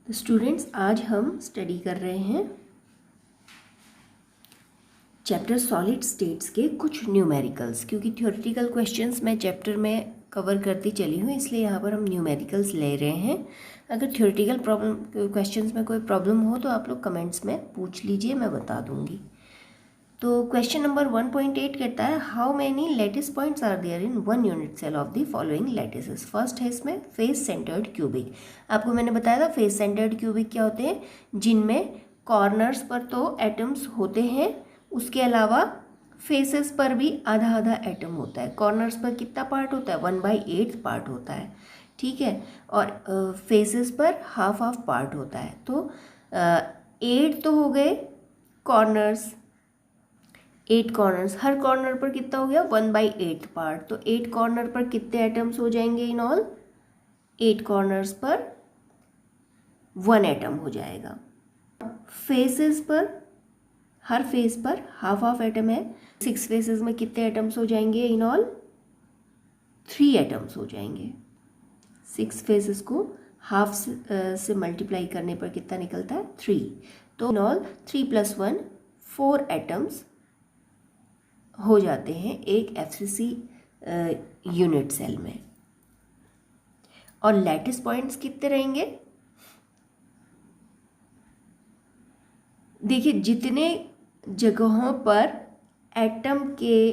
तो स्टूडेंट्स, आज हम स्टडी कर रहे हैं चैप्टर सॉलिड स्टेट्स के कुछ न्यूमेरिकल्स। क्योंकि थ्योरेटिकल क्वेश्चंस मैं चैप्टर में कवर करती चली हूँ, इसलिए यहाँ पर हम न्यूमेरिकल्स ले रहे हैं। अगर थ्योरेटिकल क्वेश्चंस में कोई प्रॉब्लम हो तो आप लोग कमेंट्स में पूछ लीजिए, मैं बता दूँगी। तो क्वेश्चन नंबर 1.8 कहता है, how many lattice points are there in one unit cell of the following lattices. First है इसमें फेस सेंटर्ड क्यूबिक। आपको मैंने बताया था फेस सेंटर्ड क्यूबिक क्या होते हैं, जिनमें कॉर्नर्स पर तो एटम्स होते हैं, उसके अलावा फेसेस पर भी आधा आधा एटम होता है। कॉर्नर्स पर कितना पार्ट होता है, 1/8 पार्ट होता है, ठीक है। और फेसेस पर हाफ हाफ पार्ट होता है। तो 8 तो हो गए कॉर्नर्स, 8 कॉर्नर्स, हर कॉर्नर पर कितना हो गया, 1/8 पार्ट। तो 8 कॉर्नर पर कितने एटम्स हो जाएंगे इन ऑल, 8 कॉर्नर्स पर 1 एटम हो जाएगा। फेसेस पर, हर फेस पर हाफ हाफ एटम है। 6 फेसेस में कितने एटम्स हो जाएंगे इन ऑल, 3 एटम्स हो जाएंगे। 6 फेसेस को हाफ से मल्टीप्लाई करने पर कितना निकलता है, 3। तो इन ऑल 3 + 1 4 एटम्स हो जाते हैं एक एफसीसी यूनिट सेल में। और लैटिस पॉइंट्स कितने रहेंगे, देखिए जितने जगहों पर एटम के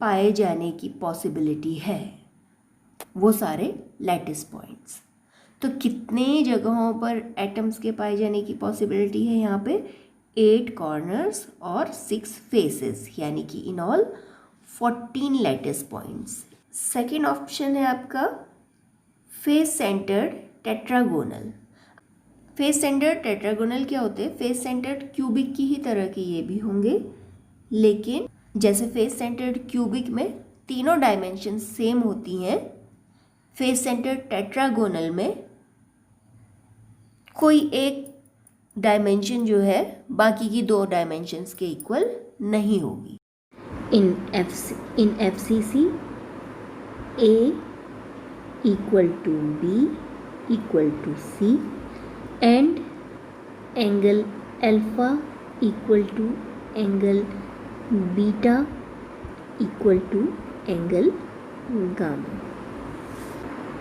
पाए जाने की पॉसिबिलिटी है वो सारे लैटिस पॉइंट्स। तो कितने जगहों पर एटम्स के पाए जाने की पॉसिबिलिटी है, यहाँ पे 8 कॉर्नर्स और 6 फेसेस, यानी कि in all 14 lattice points. Second option है आपका face centred tetragonal. Face centred tetragonal क्या होते हैं, फेस सेंटर्ड क्यूबिक की ही तरह के ये भी होंगे, लेकिन जैसे फेस सेंटर्ड क्यूबिक में तीनों डायमेंशन सेम होती हैं, फेस सेंटर्ड टेट्रागोनल में कोई एक डायमेंशन जो है बाकी की 2 डायमेंशंस के इक्वल नहीं होगी। इन FCC A = B = C and angle alpha = angle beta = angle gamma.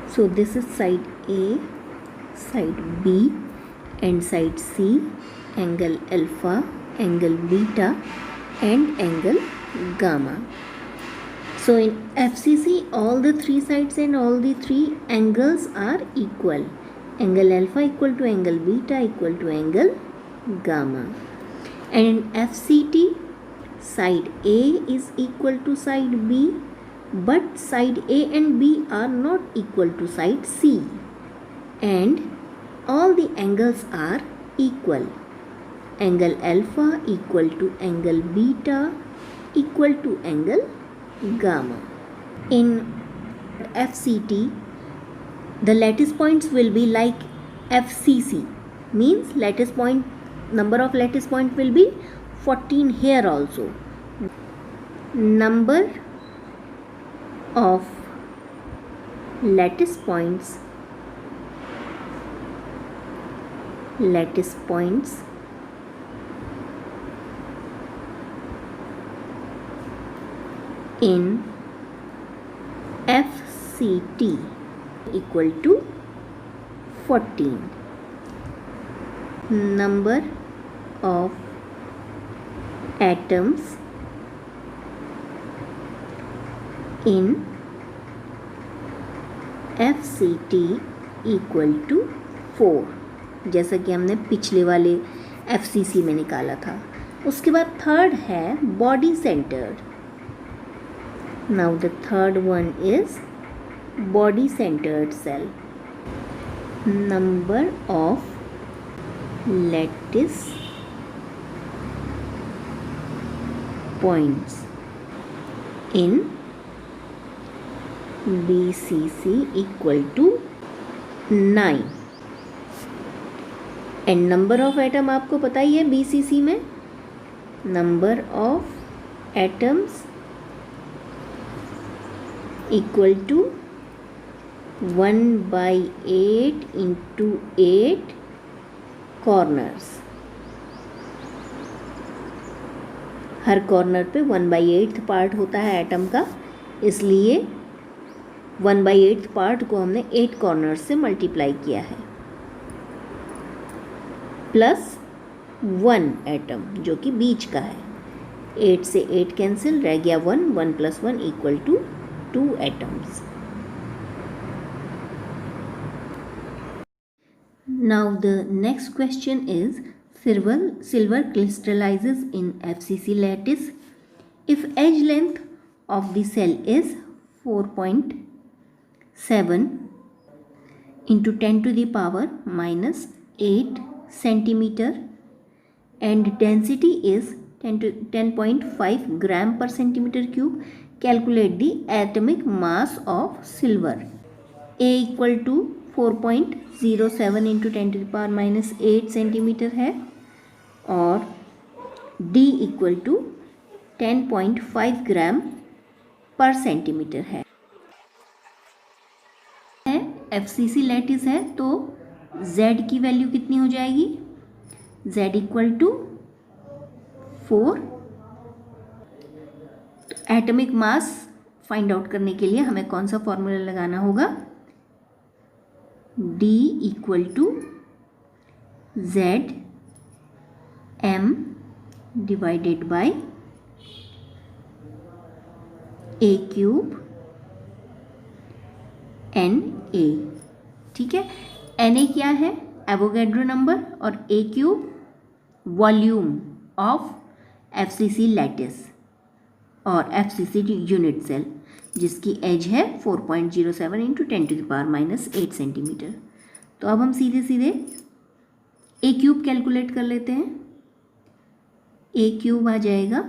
So this is side A, side B and side C, angle alpha, angle beta and angle gamma. So in FCC all the 3 sides and all the 3 angles are equal. Angle alpha = angle beta = angle gamma. And in FCT side A is equal to side B, but side A and B are not equal to side C, and all the angles are equal. Angle alpha = angle beta = angle gamma. In FCT the lattice points will be like FCC, means lattice point, number of lattice point will be 14 here also. Number of lattice points in FCT = 14. Number of atoms in FCT = 4, जैसा कि हमने पिछले वाले FCC में निकाला था। उसके बाद थर्ड है body centred. Now the third one is body centered cell. Number of lattice points in BCC = 9. And number of atom आपको पता ही है BCC में, number of atoms = 1/8 × 8 corners, her corner पे 1/8 पार्ट होता है एटम का, इसलिए 1/8 पार्ट को हमने 8 कॉर्नर्स से मल्टीप्लाई किया है, प्लस 1 एटम जो कि बीच का है। 8 से 8 कैंसिल, रह गया 1, 1 + 1 = 2 atoms. Now the next question is silver crystallizes in FCC lattice if edge length of the cell is 4.7 into 10 to the power -8 centimeter and density is 10.5 gram per centimeter cube. Calculate the atomic mass of silver. A = 4.07 into 10 to the power -8 centimetre है और D = 10.5 ग्राम per centimetre है। FCC lattice है तो Z की value कितनी हो जाएगी? Z = 4। Atomic mass find out करने के लिए हमें कौन सा फॉर्मूला लगाना होगा? D = Zm divided by A³ Na। ठीक है, Na क्या है? एवोगैड्रो नंबर, और A³ volume of FCC lattice और FCC यूनिट सेल, जिसकी एज है 4.07 into 10 to the power -8 centimetre. तो अब हम सीधे सीधे A³ कैलकुलेट कर लेते हैं। A³ आ जाएगा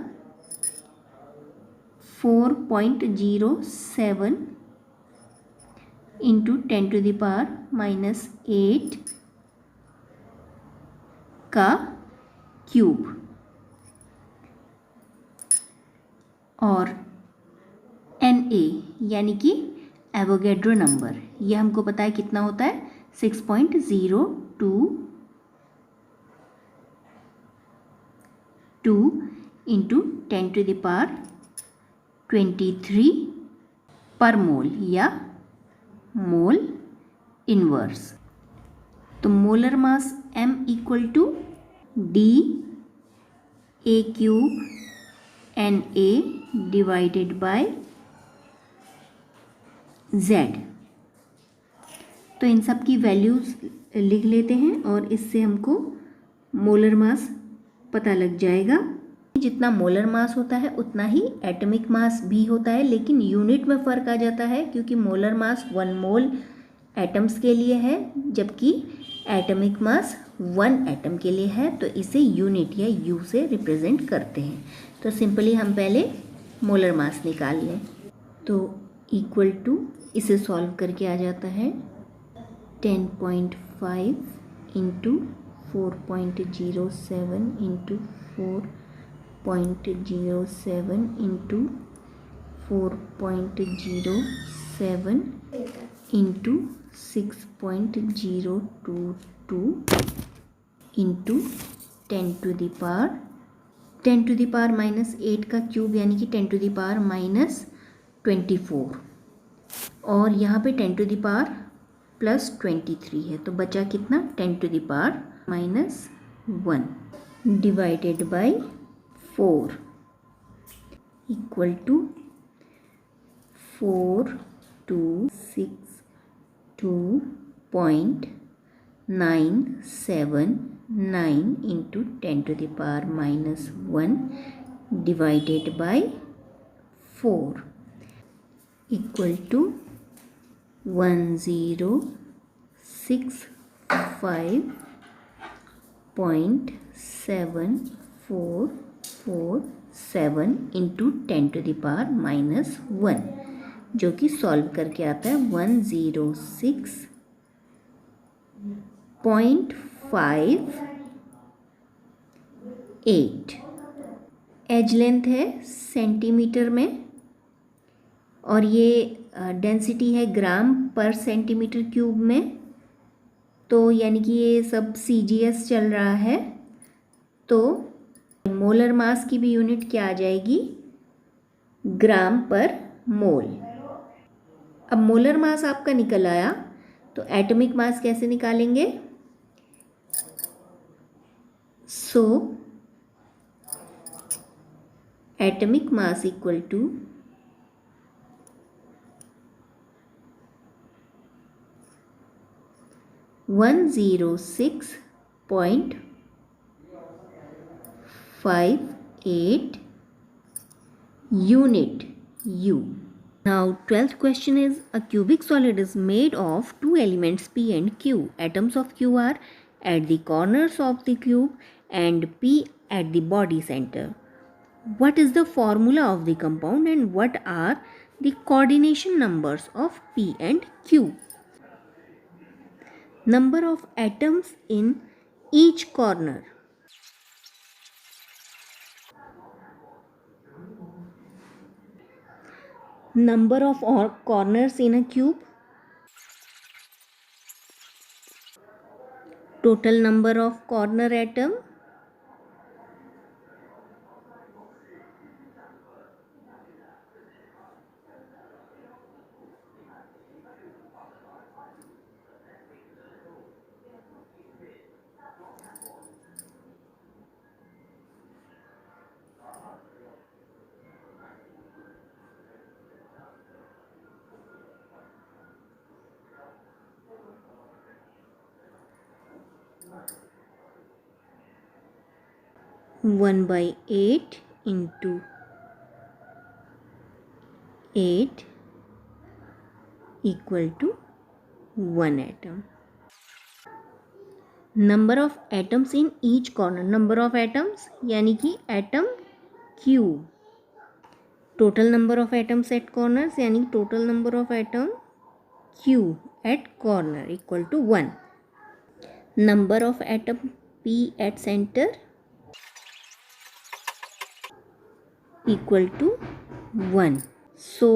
4.07 into 10 to the power -8 का क्यूब, और Na यानी कि एवोगैड्रो नंबर, ये हमको पता है कितना होता है, 6.022 into 10 to the power 23 पर मोल या मोल इनवर्स। तो molar mass M = D A³ Na divided by Z। तो इन सब की वैल्यूज़ लिख लेते हैं और इससे हमको मोलर मास पता लग जाएगा। जितना मोलर मास होता है उतना ही एटॉमिक मास भी होता है, लेकिन यूनिट में फ़र्क आ जाता है, क्योंकि मोलर मास 1 मोल एटम्स के लिए है, जबकि एटॉमिक मास 1 एटम के लिए है। तो इसे यूनिट या यू से रिप्रेजेंट करते हैं। तो सिंपली हम पहले मोलर मास निकाल लें। तो इक्वल टू, इसे सॉल्व करके आ जाता है 10.5 into 4.07 into 4.07 into 4.07 into 6.022 into 10 to the power -8 का क्यूब, यानी कि 10 to the power -24, और यहाँ पे 10 to the power +23 है। तो बचा कितना? 10 to the power -1 divided by 4 equal to 4262.979 into 10 to the power -1 divided by 4 equal to 1065.7447 into 10 to the power -1, जो कि सॉल्व करके आता है 106.58। एज लेंथ है सेंटीमीटर में और ये डेंसिटी है ग्राम पर सेंटीमीटर क्यूब में। तो यानी कि ये सब CGS चल रहा है, तो मोलर मास की भी यूनिट क्या आ जाएगी, ग्राम पर मोल। अब मोलर मास आपका निकल आया, तो एटॉमिक मास कैसे निकालेंगे, so atomic mass equal to 106.58 unit U. Now 12th question is, a cubic solid is made of two elements P and Q. Atoms of Q are at the corners of the cube and P at the body center. What is the formula of the compound and what are the coordination numbers of P and Q? Number of atoms in each corner. Number of corners in a cube. Total number of corner atom. One by 8 into 8 equal to 1 atom. Number of atoms in each corner. Number of atoms यानी कि atom cube. Total number of atoms at corners यानी total number of atom Q at corner equal to 1. Number of atom P at center equal to 1. So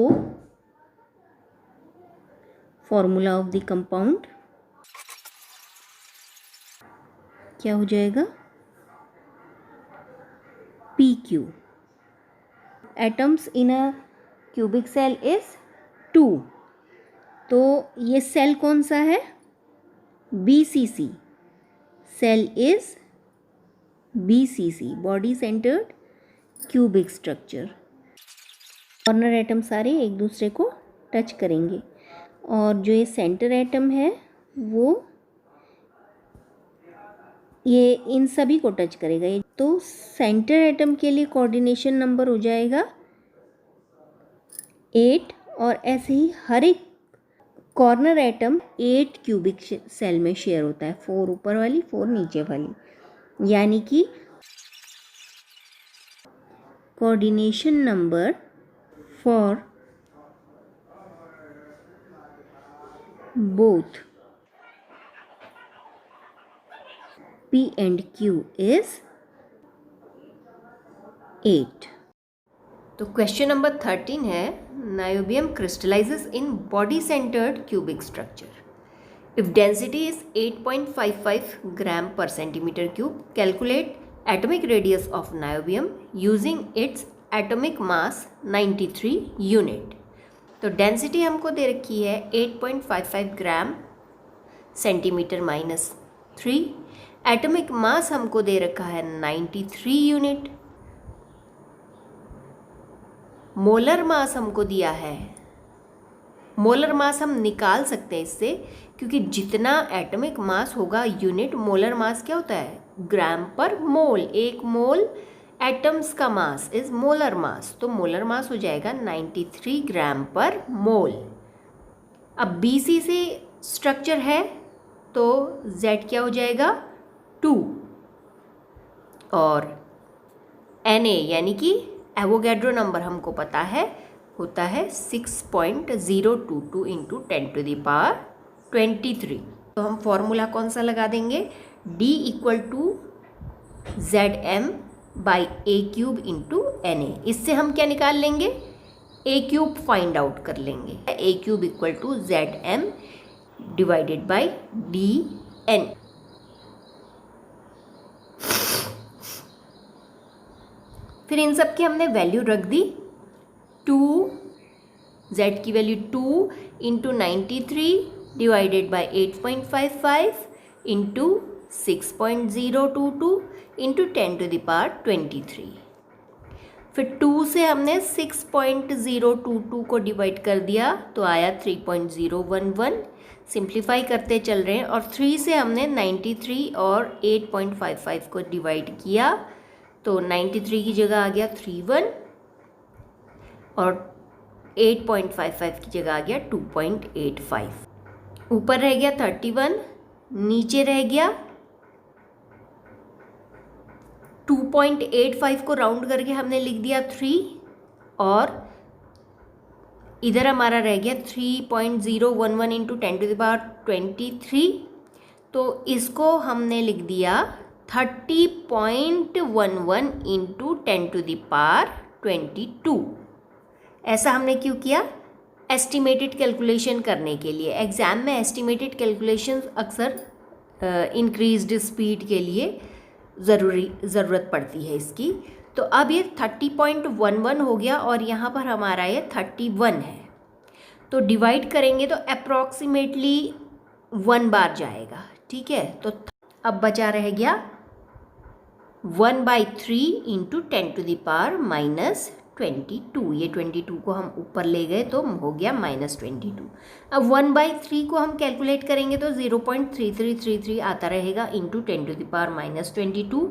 formula of the compound क्या हो जाएगा, PQ. Atoms in a cubic cell is 2. तो ये cell कौन सा है, BCC. Cell is BCC, body centered cubic structure. Corner atom सारे एक दूसरे को टच करेंगे और जो ये सेंटर एटम है वो ये इन सभी को टच करेगा. तो सेंटर एटम के लिए कोऑर्डिनेशन नंबर हो जाएगा 8 और ऐसे ही हर एक कॉर्नर एटम 8 क्यूबिक सेल में शेयर होता है, 4 ऊपर वाली 4 नीचे वाली. यानी कि coordination number for both P and Q is 8. तो क्वेश्चन नंबर 13 है, niobium crystallises in body centered cubic structure. If density is 8.55 gram per centimetre cube, calculate atomic radius of niobium using its atomic mass 93 unit. तो density हमको दे रखी है 8.55 gram centimetre minus 3. Atomic mass हमको दे रखा है 93 unit. Molar mass हमको दिया है, मोलर मास हम निकाल सकते हैं इससे, क्योंकि जितना एटॉमिक मास होगा यूनिट, मोलर मास क्या होता है, ग्राम पर मोल. एक मोल एटम्स का मास इज मोलर मास. तो मोलर मास हो जाएगा 93 ग्राम पर मोल. अब BC से स्ट्रक्चर है तो Z क्या हो जाएगा 2 और Na यानी कि एवोगैड्रो नंबर हमको पता है होता है 6.022 इंटू 10 to the power 23. तो हम फॉर्मूला कौन सा लगा देंगे, D equal to ZM by A cube into NA. इससे हम क्या निकाल लेंगे, A क्यूब फाइंड आउट कर लेंगे. A cube equal to ZM divided by D n। फिर इन सब की हमने वैल्यू रख दी। 2 z की value 2 into 93 divided by 8.55 into 6.022 into 10⁻23। फिर 2 से हमने 6.022 को डिवाइड कर दिया तो आया 3.011। सिंप्लीफाई करते चल रहे हैं। और 3 से हमने 93 और 8.55 को डिवाइड किया तो 93 की जगह आ गया 31 और 8.55 की जगह आ गया 2.85। ऊपर रह गया 31, नीचे रह गया 2.85 को राउंड करके हमने लिख दिया 3 और इधर हमारा रह गया 3.011 इंटू 10⁻23। तो इसको हमने लिख दिया 30.11 इंटू 10⁻22। ऐसा हमने क्यों किया? एस्टिमेटेड कैलकुलेशन करने के लिए। एग्ज़ाम में एस्टिमेटेड कैलकुलेशन अक्सर इंक्रीज्ड स्पीड के लिए ज़रूरत पड़ती है इसकी। तो अब ये 30.11 हो गया और यहाँ पर हमारा ये 31 है। तो डिवाइड करेंगे तो अप्रॉक्सीमेटली 1 बार जाएगा। ठीक है, तो अब बचा रह गया 1/3 इंटू 10⁻22। ये 22 को हम ऊपर ले गए तो हो गया -22। अब 1/3 को हम कैलकुलेट करेंगे तो 0.3333 आता रहेगा इंटू 10⁻22।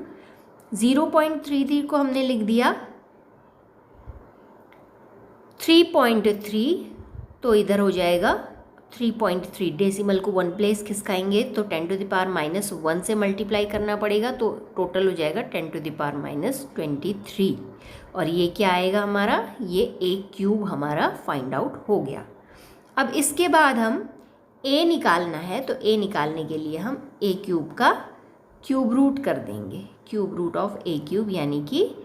0.33 को हमने लिख दिया 3.3, तो इधर हो जाएगा 3.3। डेसिमल को 1 प्लेस खिसकाएंगे तो 10⁻1 से मल्टीप्लाई करना पड़ेगा तो टोटल हो जाएगा 10⁻23। और ये क्या आएगा हमारा? ये a³ हमारा फाइंड आउट हो गया। अब इसके बाद हम a निकालना है तो a निकालने के लिए हम a³ का क्यूब रूट कर देंगे। क्यूब रूट ऑफ a³ यानी कि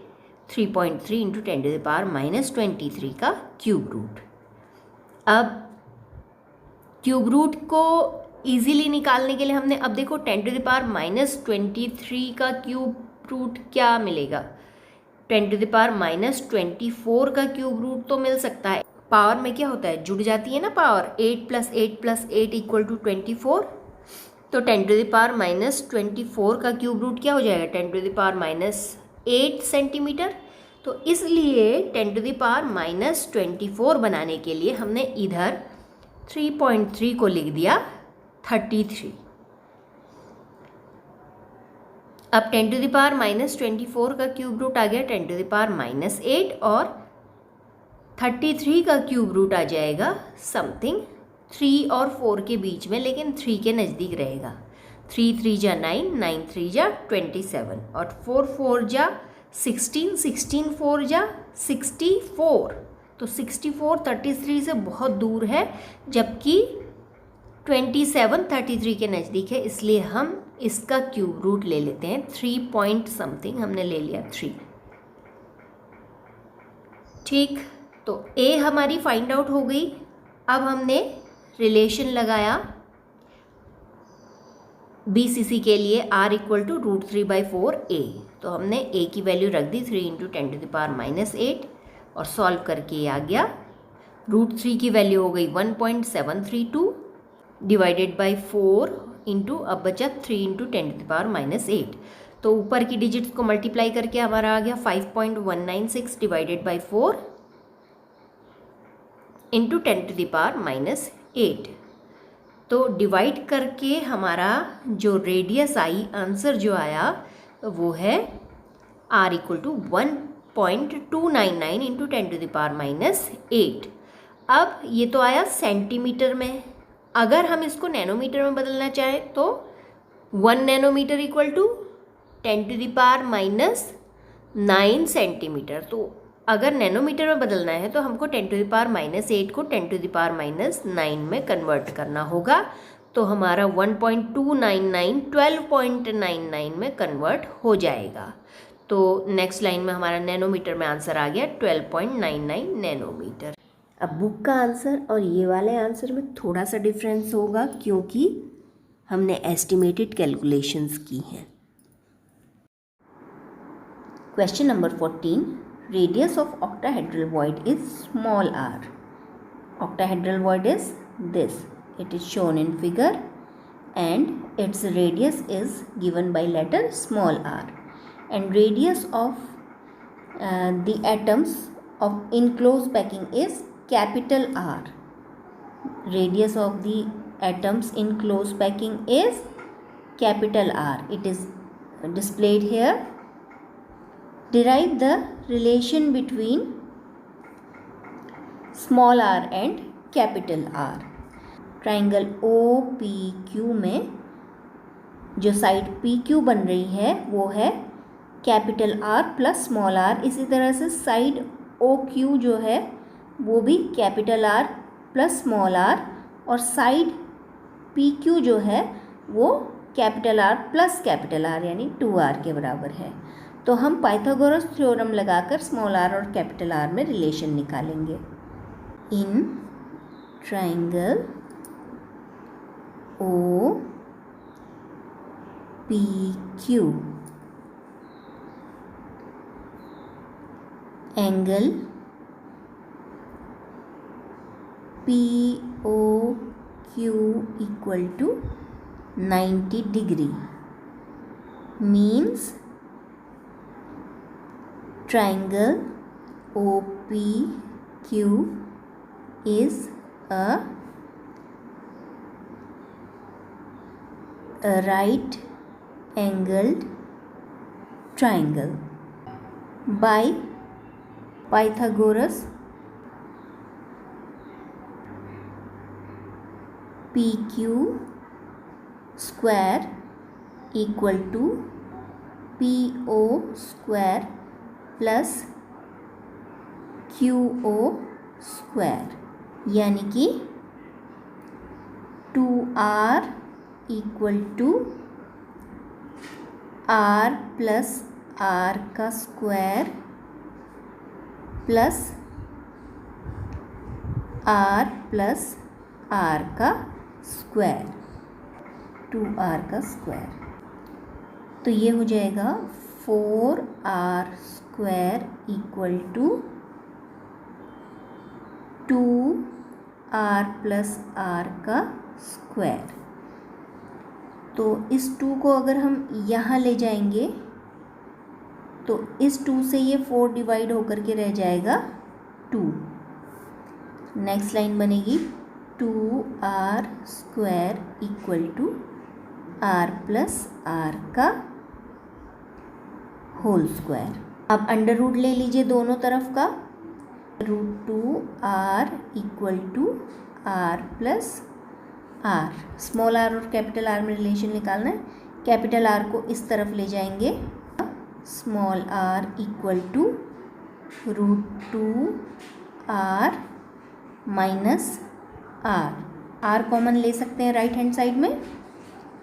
3.3 इंटू 10⁻23 का क्यूब रूट। अब क्यूब रूट को इजीली निकालने के लिए हमने अब देखो 10⁻23 का क्यूब रूट क्या मिलेगा? 10⁻24 का क्यूब रूट तो मिल सकता है। पावर में क्या होता है, जुड़ जाती है ना पावर। 8 + 8 + 8 = 24। तो 10⁻24 का क्यूब रूट क्या हो जाएगा? 10⁻8 सेंटीमीटर। तो इसलिए 10⁻24 बनाने के लिए हमने इधर 3.3 को लिख दिया 33। अब 10⁻24 का क्यूब रूट आ गया 10⁻8 और 33 का क्यूब रूट आ जाएगा समथिंग 3 और 4 के बीच में, लेकिन 3 के नज़दीक रहेगा। 3 3 जा 9, 9 3 जा 27 और 4 4 जा 16, 16 4 जा 64। तो 64 33 से बहुत दूर है, जबकि 27 33 के नज़दीक है। इसलिए हम इसका क्यूब रूट ले लेते हैं 3 पॉइंट समथिंग, हमने ले लिया 3। ठीक, तो a हमारी फाइंड आउट हो गई। अब हमने रिलेशन लगाया BCC के लिए r = √3/4a। तो हमने a की वैल्यू रख दी 3 इंटू 10⁻8 और सॉल्व करके आ गया। √3 की वैल्यू हो गई 1.732 डिवाइडेड बाई 4 इंटू, अब बचा 3 इंटू 10⁻8। तो ऊपर की डिजिट्स को मल्टीप्लाई करके हमारा आ गया 5.196 डिवाइडेड बाई 4 इंटू 10⁻8। तो डिवाइड करके हमारा जो रेडियस आई, आंसर जो आया वो है r = 1.299 इंटू 10⁻8। अब ये तो आया सेंटीमीटर में। अगर हम इसको नैनोमीटर में बदलना चाहें तो 1 नैनोमीटर = 10⁻9 सेंटीमीटर। तो अगर नैनोमीटर में बदलना है तो हमको 10⁻8 को 10⁻9 में कन्वर्ट करना होगा। तो हमारा 1.299 12.99 में कन्वर्ट हो जाएगा। तो नेक्स्ट लाइन में हमारा नैनोमीटर में आंसर आ गया 12.99 नैनोमीटर। अब बुक का आंसर और ये वाले आंसर में थोड़ा सा डिफरेंस होगा, क्योंकि हमने एस्टिमेटेड कैलकुलेशंस की हैं। Question number 14, radius of octahedral void is small R. Octahedral void is this. It is shown in figure and its radius is given by letter small r, and radius of the atoms of enclosed packing is capital R. Radius of the atoms in closed packing is capital R. It is displayed here. Derive the relation between small r and capital R. Triangle OPQ में जो side PQ बन रही है वो है capital R plus small r. इसी तरह से साइड OQ जो है वो भी capital R plus small r, और साइड PQ जो है वो capital R plus capital R यानी 2r के बराबर है. तो हम पाइथागोरस थ्योरम लगाकर स्मॉल r और कैपिटल R में रिलेशन निकालेंगे. In triangle OPQ, angle POQ equal to 90 degree means triangle OPQ is a right angled triangle by Pythagoras. PQ square equal to PO square plus QO square, यानी कि 2r equal to r plus r का square plus r plus r का square, 2r का square. तो ये हो जाएगा 4r square equal to 2r plus r का स्क्वायर. तो इस 2 को अगर हम यहाँ ले जाएंगे तो इस 2 से ये 4 डिवाइड होकर के रह जाएगा 2. नेक्स्ट लाइन बनेगी 2r square equal to r plus r का होल स्क्वायर. अब अंडर रूट ले लीजिए दोनों तरफ का. √2r equal to r plus r. Small r और कैपिटल r में रिलेशन निकालना है. कैपिटल R को इस तरफ ले जाएंगे. Small r equal to √2r minus r. r common ले सकते हैं राइट हैंड साइड में,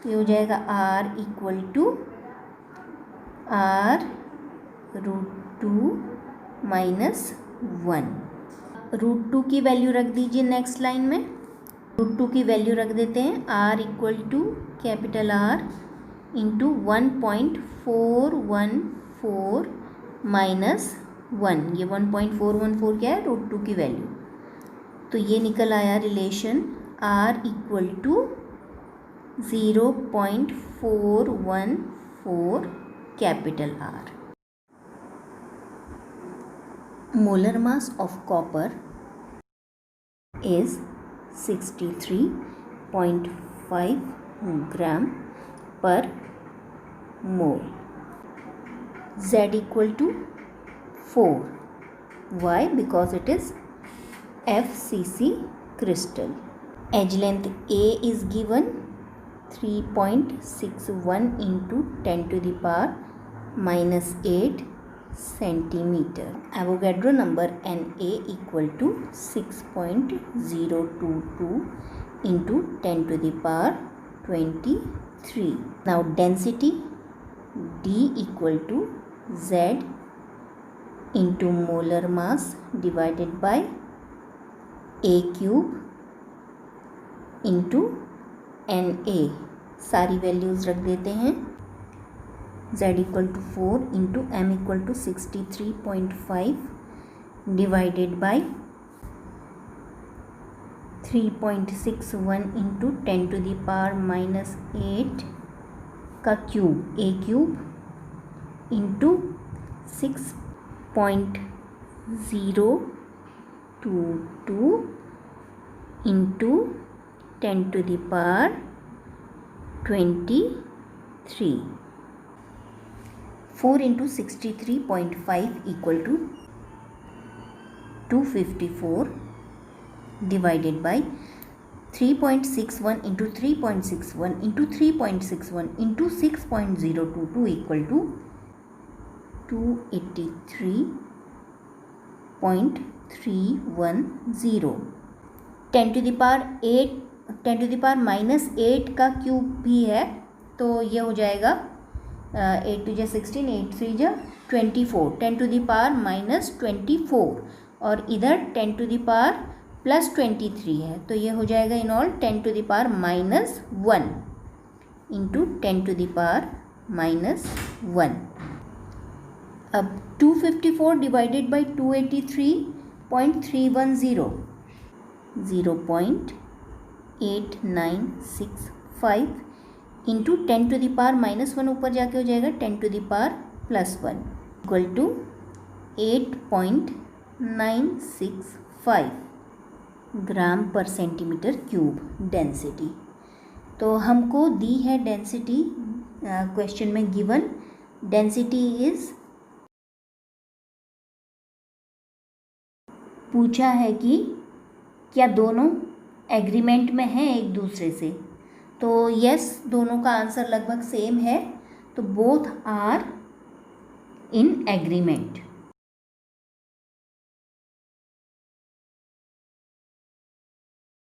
तो ये हो जाएगा r equal to r √2 minus 1. √2 की वैल्यू रख दीजिए नेक्स्ट लाइन में. √2 की वैल्यू रख देते हैं r equal to capital R into 1.414 minus 1. ये 1.414 क्या है? √2 की वैल्यू. तो ये निकल आया relation r equal to 0.414 capital R. Molar mass of copper is 63.5 gram per mole. Z equal to 4. Why? Because it is FCC crystal. Edge length A is given 3.61 into 10 to the power minus 8 centimeter. Avogadro number Na equal to 6.022 into 10 to the power 23. Now density D equal to Z into molar mass divided by A cube into Na. सारी values रख देते हैं। z equal to 4 into m equal to 63.5 divided by 3.61 into 10 to the power minus 8 का cube a cube into 6.022 into 10 to the power 23। 4 into 63.5 equal to 254 divided by 3.61 into 3.61 into 3.61 into 6.022 equal to 283.310। 10 to the power 8 10 to the power minus 8 का cube भी है, तो ये हो जाएगा 8 to जा 16, 8 3 जा 24, 10 टू द पावर माइनस 24, और इधर 10 टू द पावर प्लस 23 है, तो ये हो जाएगा in all 10 to the power minus 1 into 10 to the power minus 1। अब 254 divided by 283.310 0.8965 into 10 to the power minus 1 ऊपर जाके हो जाएगा 10 to the power plus 1 equal to 8.965 gram per centimetre cube density. तो हमको दी है डेंसिटी, क्वेश्चन में गिवन डेंसिटी इज, पूछा है कि क्या दोनों एग्रीमेंट में हैं एक दूसरे से, तो यस दोनों का आंसर लगभग सेम है, तो बोथ आर इन एग्रीमेंट।